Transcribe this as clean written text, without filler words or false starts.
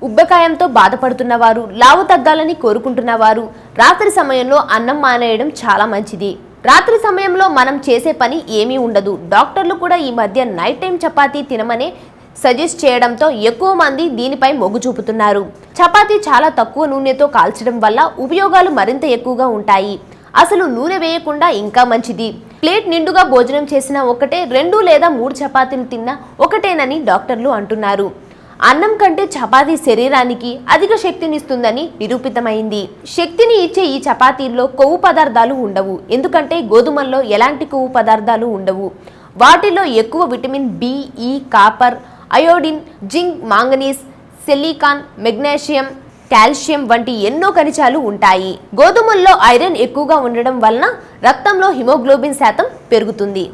ఉబ్బకాయంతో బాధపడుతున్నవారు, లావు తగ్గాలని కోరుకుంటున్నవారు రాత్రి సమయంలో అన్నం మానేయడం చాలా మంచిది. రాత్రి సమయంలో మనం చేసే పని ఏమీ ఉండదు. డాక్టర్లు కూడా ఈ మధ్య నైట్ టైం చపాతీ తినమనే సజెస్ట్ చేయడంతో ఎక్కువ మంది దీనిపై మొగ్గు చూపుతున్నారు. చపాతీ చాలా తక్కువ నూనెతో కాల్చడం వల్ల ఉపయోగాలు మరింత ఎక్కువగా ఉంటాయి. అసలు నూనె వేయకుండా ఇంకా మంచిది. ప్లేట్ నిండుగా భోజనం చేసిన ఒకటే, 2 లేదా 3 చపాతీలు తిన్నా ఒకటేనని డాక్టర్లు అంటున్నారు. అన్నం కంటే చపాతీ శరీరానికి అధిక శక్తినిస్తుందని నిరూపితమైంది. శక్తిని ఇచ్చే ఈ చపాతీల్లో కొవ్వు పదార్థాలు ఉండవు. ఎందుకంటే గోధుమల్లో ఎలాంటి కొవ్వు పదార్థాలు ఉండవు. వాటిలో ఎక్కువ విటమిన్ బి, ఈ, copper, iodine, zinc, manganese, silicon, magnesium, calcium వంటి ఎన్నో ఖనిజాలు ఉంటాయి. గోధుమల్లో ఐరన్ ఎక్కువగా ఉండడం వలన రక్తంలో హిమోగ్లోబిన్ శాతం పెరుగుతుంది.